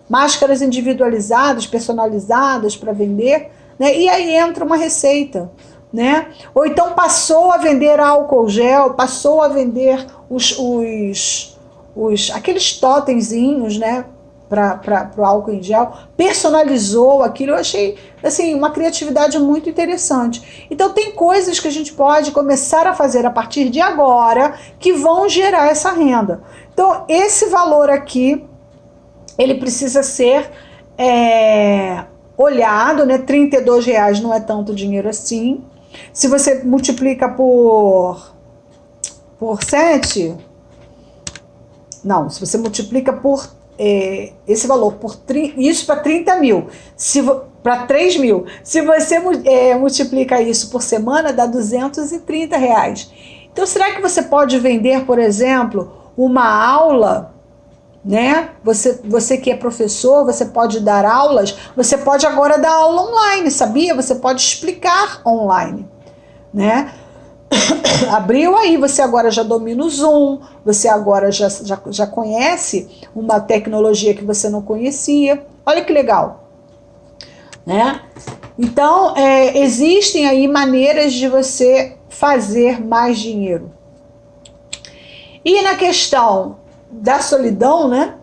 individualizadas, personalizadas para vender, né? E aí entra uma receita, né? Ou então passou a vender álcool gel, passou a vender aqueles totemzinhos, né? Para o álcool em gel, personalizou aquilo. Eu achei assim, uma criatividade muito interessante. Então tem coisas que a gente pode começar a fazer a partir de agora que vão gerar essa renda. Então esse valor aqui, ele precisa ser olhado, né? R$32 não é tanto dinheiro assim. Se você multiplica por 7, não, se você multiplica por esse valor, isso para 30 mil, para 3 mil. Se você multiplica isso por semana, dá R$230. Então, será que você pode vender, por exemplo, uma aula, né? Você que é professor, você pode dar aulas, você pode agora dar aula online, sabia? Você pode explicar online, né? Abriu aí, você agora já domina o Zoom, você agora já conhece uma tecnologia que você não conhecia. Olha que legal, né? Então, existem aí maneiras de você fazer mais dinheiro. E na questão da solidão, né?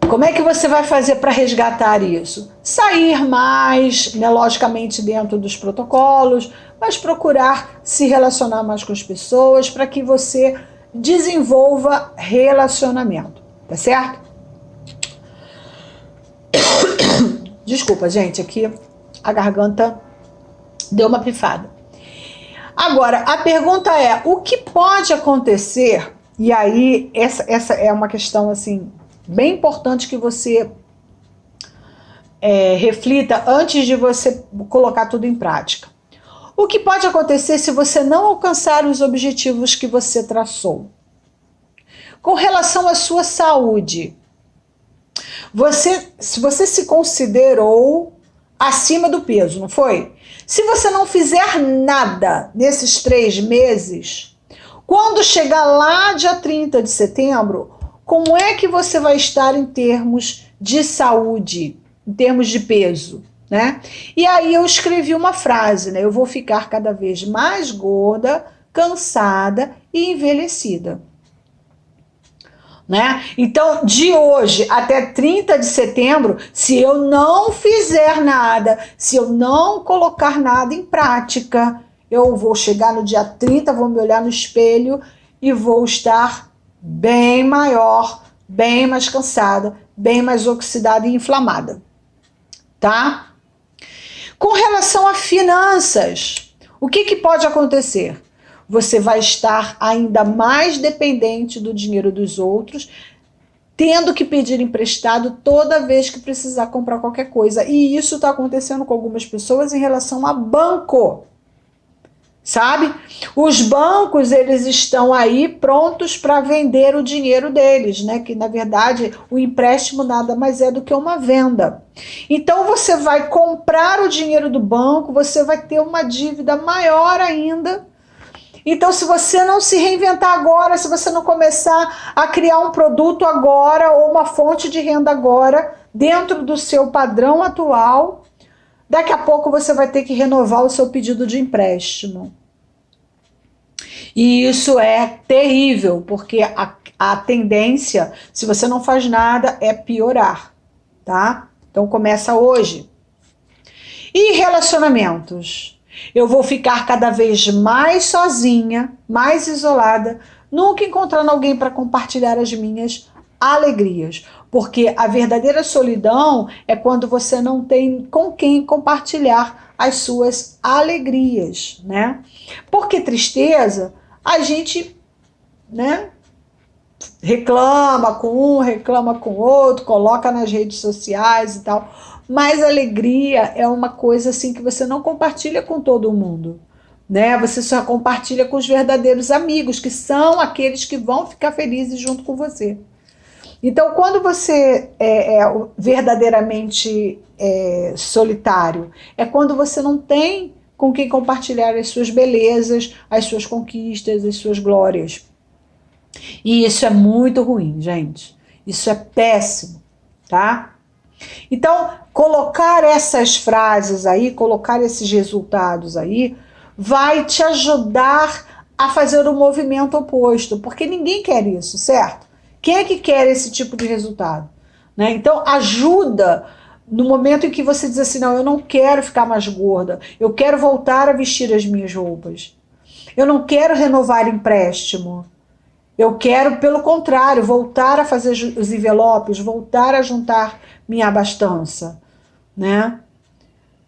Como é que você vai fazer para resgatar isso? Sair mais, né, logicamente dentro dos protocolos, mas procurar se relacionar mais com as pessoas para que você desenvolva relacionamento, tá certo? Desculpa, gente, aqui a garganta deu uma pifada. Agora, a pergunta é, o que pode acontecer? E aí, essa é uma questão, assim, bem importante que você reflita antes de você colocar tudo em prática. O que pode acontecer se você não alcançar os objetivos que você traçou? Com relação à sua saúde, se você se considerou acima do peso, não foi? Se você não fizer nada nesses 3 meses, quando chegar lá dia 30 de setembro, como é que você vai estar em termos de saúde, em termos de peso, né? E aí eu escrevi uma frase, né? Eu vou ficar cada vez mais gorda, cansada e envelhecida, né? Então, de hoje até 30 de setembro, se eu não fizer nada, se eu não colocar nada em prática, eu vou chegar no dia 30, vou me olhar no espelho e vou estar bem maior, bem mais cansada, bem mais oxidada e inflamada, tá? Com relação a finanças, o que pode acontecer? Você vai estar ainda mais dependente do dinheiro dos outros, tendo que pedir emprestado toda vez que precisar comprar qualquer coisa. E isso está acontecendo com algumas pessoas em relação a banco. Sabe? Os bancos, eles estão aí prontos para vender o dinheiro deles, né? Que, na verdade, o empréstimo nada mais é do que uma venda. Então, você vai comprar o dinheiro do banco, você vai ter uma dívida maior ainda. Então, se você não se reinventar agora, se você não começar a criar um produto agora ou uma fonte de renda agora, dentro do seu padrão atual, daqui a pouco você vai ter que renovar o seu pedido de empréstimo. E isso é terrível, porque a tendência, se você não faz nada, é piorar, tá? Então começa hoje. E relacionamentos? Eu vou ficar cada vez mais sozinha, mais isolada, nunca encontrando alguém para compartilhar as minhas alegrias. Porque a verdadeira solidão é quando você não tem com quem compartilhar as suas alegrias, né? Porque tristeza, a gente, né, reclama com um, reclama com o outro, coloca nas redes sociais e tal. Mas alegria é uma coisa assim que você não compartilha com todo mundo, né? Você só compartilha com os verdadeiros amigos, que são aqueles que vão ficar felizes junto com você. Então, quando você é verdadeiramente solitário, é quando você não tem com quem compartilhar as suas belezas, as suas conquistas, as suas glórias. E isso é muito ruim, gente. Isso é péssimo, tá? Então, colocar essas frases aí, colocar esses resultados aí, vai te ajudar a fazer o movimento oposto, porque ninguém quer isso, certo? Quem é que quer esse tipo de resultado? Né? Então, ajuda no momento em que você diz assim, não, eu não quero ficar mais gorda, eu quero voltar a vestir as minhas roupas, eu não quero renovar empréstimo, eu quero, pelo contrário, voltar a fazer os envelopes, voltar a juntar minha abastança, né?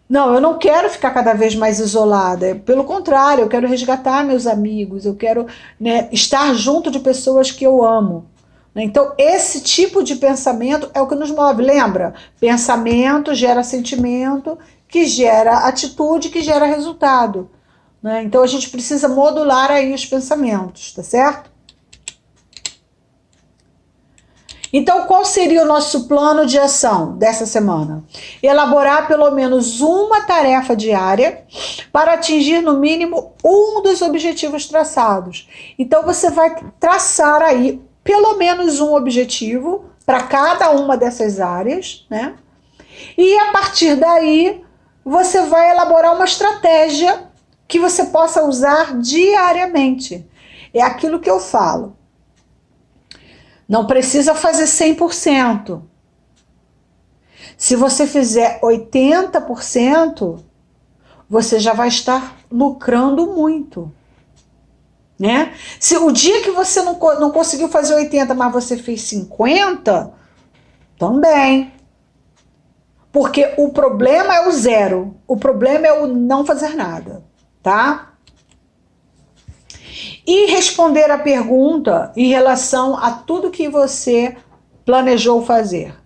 Não, eu não quero ficar cada vez mais isolada, pelo contrário, eu quero resgatar meus amigos, eu quero, né, estar junto de pessoas que eu amo, Então, esse tipo de pensamento é o que nos move. Lembra? Pensamento gera sentimento, que gera atitude, que gera resultado. Né? Então, a gente precisa modular aí os pensamentos, tá certo? Então, qual seria o nosso plano de ação dessa semana? Elaborar pelo menos uma tarefa diária para atingir no mínimo um dos objetivos traçados. Então, você vai traçar aí pelo menos um objetivo para cada uma dessas áreas, né? E a partir daí, você vai elaborar uma estratégia que você possa usar diariamente. É aquilo que eu falo. Não precisa fazer 100%. Se você fizer 80%, você já vai estar lucrando muito. Né? Se o dia que você não conseguiu fazer 80, mas você fez 50, também. Porque o problema é o zero. O problema é o não fazer nada. Tá? E responder a pergunta em relação a tudo que você planejou fazer.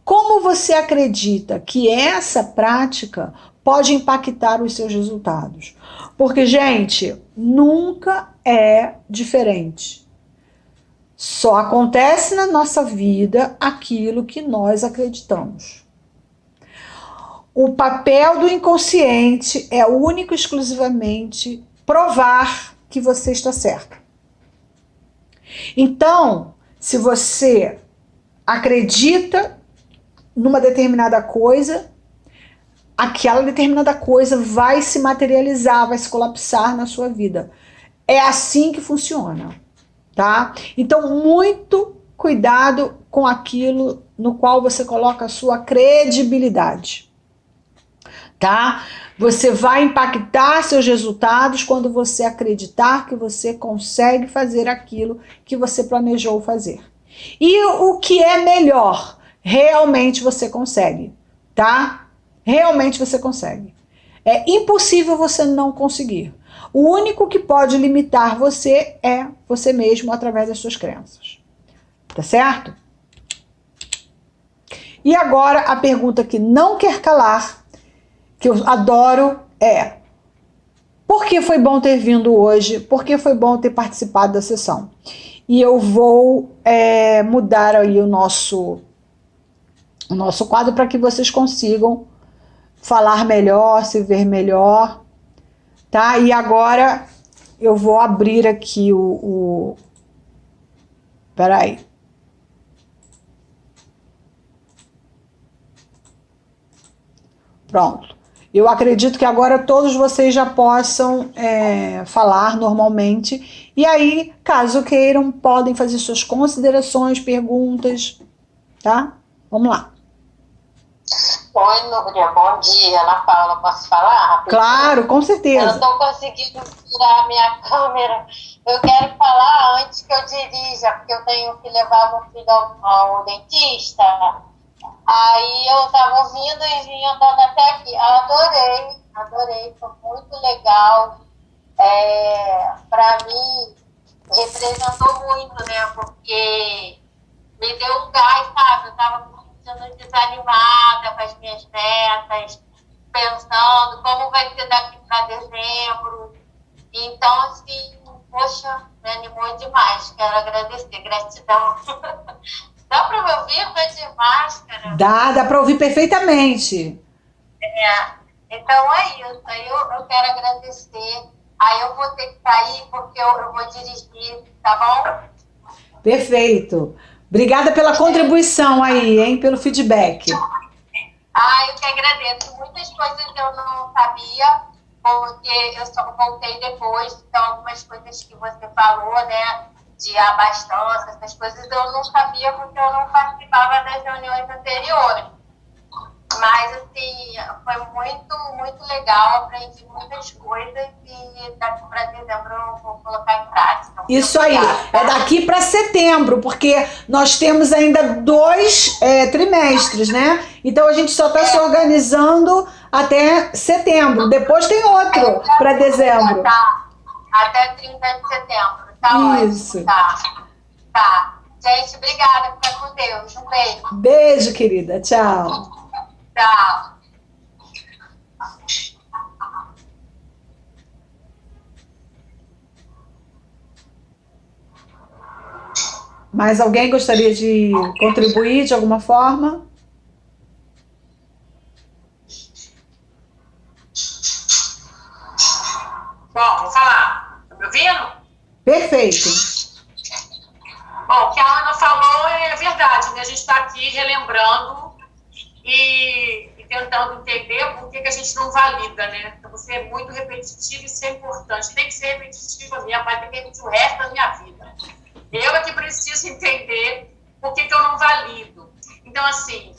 Como você acredita que essa prática pode impactar os seus resultados? Porque, gente, nunca é diferente. Só acontece na nossa vida aquilo que nós acreditamos. O papel do inconsciente é único e exclusivamente provar que você está certo. Então, se você acredita numa determinada coisa, aquela determinada coisa vai se materializar, vai se colapsar na sua vida. É assim que funciona, tá? Então, muito cuidado com aquilo no qual você coloca a sua credibilidade, tá? Você vai impactar seus resultados quando você acreditar que você consegue fazer aquilo que você planejou fazer. E o que é melhor, realmente você consegue, tá? Realmente você consegue. É impossível você não conseguir. O único que pode limitar você é você mesmo através das suas crenças. Tá certo? E agora a pergunta que não quer calar, que eu adoro, é: por que foi bom ter vindo hoje? Por que foi bom ter participado da sessão? E eu vou mudar aí o nosso quadro para que vocês consigam falar melhor, se ver melhor, tá? E agora eu vou abrir aqui peraí. Pronto. Eu acredito que agora todos vocês já possam falar normalmente. E aí, caso queiram, podem fazer suas considerações, perguntas, tá? Vamos lá. Oi, Núria, bom dia. Ana Paula, posso falar rapidinho? Claro, com certeza. Eu não estou conseguindo tirar a minha câmera. Eu quero falar antes que eu dirija, porque eu tenho que levar meu filho ao dentista. Aí eu estava ouvindo e vim andando até aqui. Adorei, foi muito legal. Para mim, representou muito, né? Porque me deu um gás, sabe? Eu estava me sentindo desanimada com as minhas metas, pensando como vai ser daqui para dezembro. Então, assim, poxa, me animou demais. Quero agradecer, gratidão. Dá para me ouvir? Estou de máscara. Dá para ouvir perfeitamente. Então é isso. Aí eu quero agradecer. Aí eu vou ter que sair porque eu vou dirigir, tá bom? Perfeito. Obrigada pela contribuição aí, hein? Pelo feedback. Eu que agradeço. Muitas coisas eu não sabia, porque eu só voltei depois. Então, algumas coisas que você falou, né? De abastança, essas coisas eu não sabia porque eu não participava das reuniões anteriores. Mas, assim, foi muito legal, aprendi muitas coisas e daqui para dezembro eu vou colocar em prática. Isso aí, é daqui para setembro, porque nós temos ainda 2 trimestres, né? Então a gente só está se organizando até setembro, depois tem outro para dezembro. Tá, até 30 de setembro, tá Isso. ótimo, tá. Gente, obrigada. Fica com Deus. Um beijo. Beijo, querida. Tchau. Tchau. Mais alguém gostaria de contribuir de alguma forma? Bom, vou falar. Tá me ouvindo? Perfeito. Bom, o que a Ana falou é verdade, né? A gente está aqui relembrando e tentando entender por que a gente não valida, né? Então, você é muito repetitivo e isso é importante. Tem que ser repetitiva mesmo, vai ter que repetir o resto da minha vida. Eu é que preciso entender por que eu não valido. Então, assim,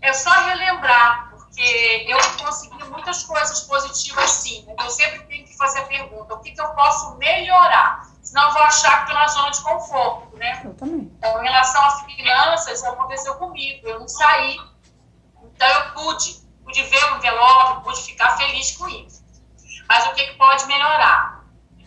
é só relembrar, porque eu consegui muitas coisas positivas, sim. Mas eu sempre tenho que fazer a pergunta, o que eu posso melhorar? Senão eu vou achar que estou na zona de conforto, né? Eu também. Então, em relação às finanças, aconteceu comigo. Eu não saí. Então, eu pude ver o envelope, pude ficar feliz com isso. Mas o que pode melhorar?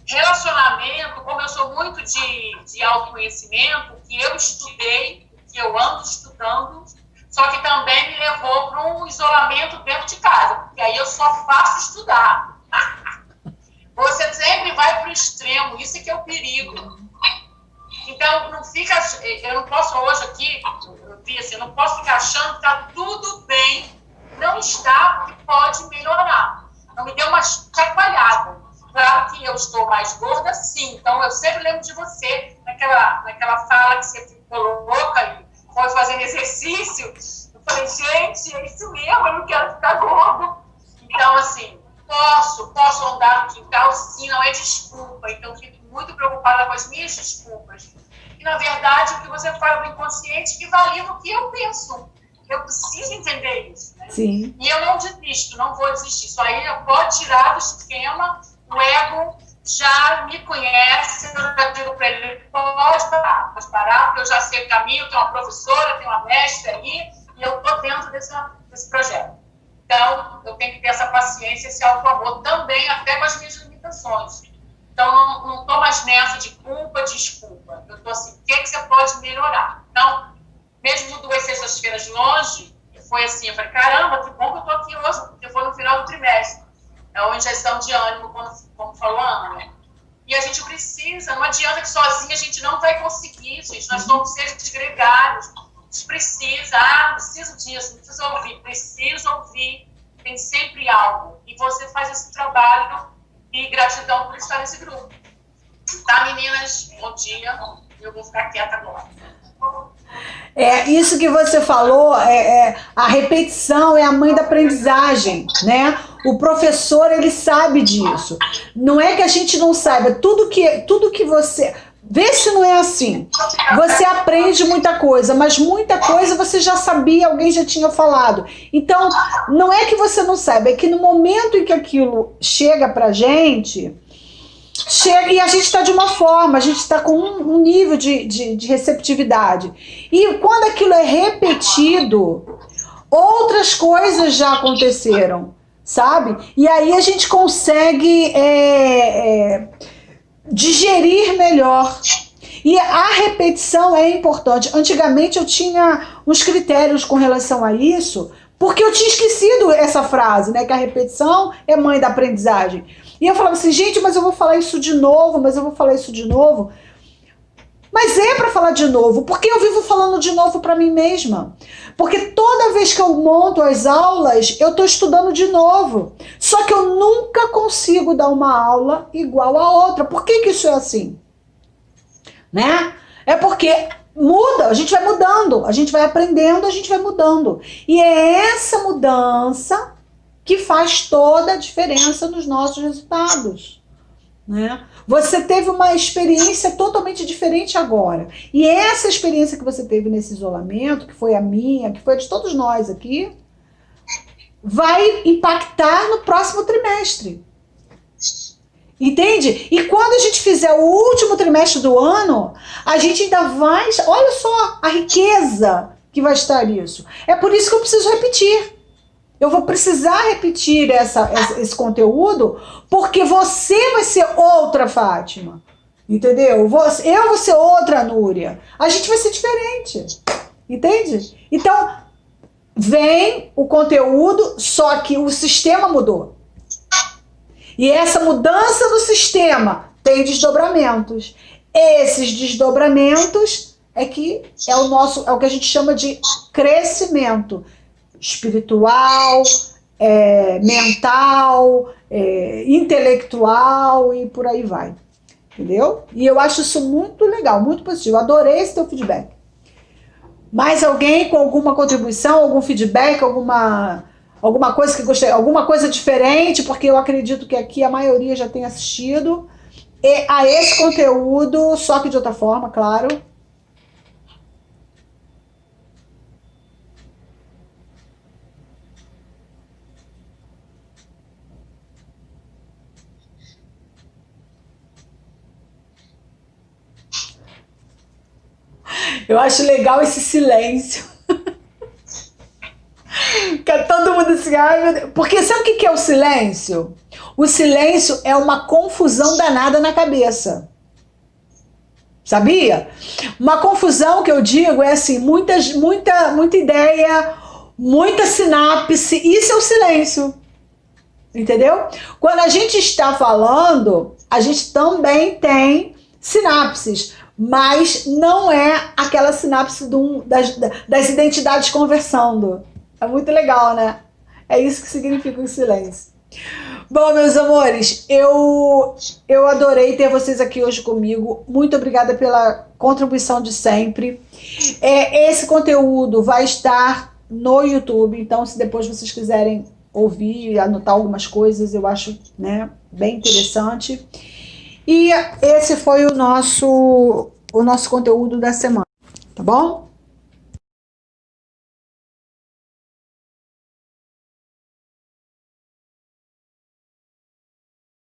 Relacionamento, como eu sou muito de autoconhecimento, que eu estudei, que eu ando estudando, só que também me levou para um isolamento dentro de casa, porque aí eu só faço estudar. Você sempre vai para o extremo, isso é que é o perigo. Então, não fica, eu não posso hoje aqui, eu não posso ficar achando que está tudo bem. Não está, porque pode melhorar. Então, me deu uma chacoalhada. Claro que eu estou mais gorda, sim. Então, eu sempre lembro de você, naquela fala que você ficou louca e foi fazendo exercício. Eu falei, gente, é isso mesmo, eu não quero ficar gorda. Então, assim, posso andar no quintal, sim, não é desculpa. Então, eu fico muito preocupada com as minhas desculpas. E, na verdade, o que você fala do inconsciente que valida o que eu penso. Eu preciso entender isso, né? Sim. E eu não desisto, não vou desistir. Isso aí pode tirar do esquema. O ego já me conhece, eu já digo para ele, pode parar, porque eu já sei o caminho, tenho uma professora, tenho uma mestra aí, e eu estou dentro desse projeto. Então, eu tenho que ter essa paciência, esse auto-amor também, até com as minhas limitações. Então, não estou mais nessa de culpa, desculpa. Eu estou assim, o que você pode melhorar? Então, mesmo 2 sextas-feiras longe, foi assim, eu falei, caramba, que bom que eu estou aqui hoje, porque foi no final do trimestre. É uma injeção de ânimo, como falou a Ana, né? E a gente precisa, não adianta que sozinha a gente não vai conseguir, gente. Nós somos seres gregários. A gente precisa, não preciso disso, não preciso ouvir. Preciso ouvir, tem sempre algo. E você faz esse trabalho e gratidão por estar nesse grupo. Tá, meninas? Bom dia. Eu vou ficar quieta agora. Isso que você falou, a repetição é a mãe da aprendizagem, né? O professor, ele sabe disso. Não é que a gente não saiba, tudo que você... Vê se não é assim. Você aprende muita coisa, mas muita coisa você já sabia, alguém já tinha falado. Então, não é que você não saiba, é que no momento em que aquilo chega pra gente... e a gente está de uma forma, a gente está com um nível de receptividade. E quando aquilo é repetido, outras coisas já aconteceram, sabe? E aí a gente consegue digerir melhor. E a repetição é importante. Antigamente eu tinha uns critérios com relação a isso, porque eu tinha esquecido essa frase, né? Que a repetição é mãe da aprendizagem. E eu falava assim, gente, mas eu vou falar isso de novo, Mas é para falar de novo, porque eu vivo falando de novo para mim mesma. Porque toda vez que eu monto as aulas, eu estou estudando de novo. Só que eu nunca consigo dar uma aula igual a outra. Por que isso é assim? Né? É porque muda, a gente vai mudando, a gente vai aprendendo, a gente vai mudando. E é essa mudança que faz toda a diferença nos nossos resultados, né? Você teve uma experiência totalmente diferente agora. E essa experiência que você teve nesse isolamento, que foi a minha, que foi a de todos nós aqui, vai impactar no próximo trimestre. Entende? E quando a gente fizer o último trimestre do ano, a gente ainda vai... Olha só a riqueza que vai estar nisso. É por isso que eu preciso repetir. Eu vou precisar repetir esse conteúdo, porque você vai ser outra Fátima. Entendeu? Eu vou ser outra Núria. A gente vai ser diferente. Entende? Então, vem o conteúdo, só que o sistema mudou. E essa mudança do sistema tem desdobramentos. Esses desdobramentos é que é o que a gente chama de crescimento espiritual, mental, intelectual e por aí vai. Entendeu? E eu acho isso muito legal, muito positivo. Adorei esse teu feedback. Mais alguém com alguma contribuição, algum feedback, alguma coisa que gostei, alguma coisa diferente, porque eu acredito que aqui a maioria já tem assistido a esse conteúdo, só que de outra forma, claro. Eu acho legal esse silêncio. Fica todo mundo assim, ai meu Deus. Porque sabe o que é o silêncio? O silêncio é uma confusão danada na cabeça. Sabia? Uma confusão que eu digo é assim, muita ideia, muita sinapse, isso é o silêncio. Entendeu? Quando a gente está falando, a gente também tem sinapses, mas não é aquela sinapse das identidades conversando. É muito legal, né? É isso que significa o silêncio. Bom, meus amores, eu adorei ter vocês aqui hoje comigo. Muito obrigada pela contribuição de sempre. Esse conteúdo vai estar no YouTube, então se depois vocês quiserem ouvir e anotar algumas coisas, eu acho, né, bem interessante. E esse foi o nosso conteúdo da semana, tá bom?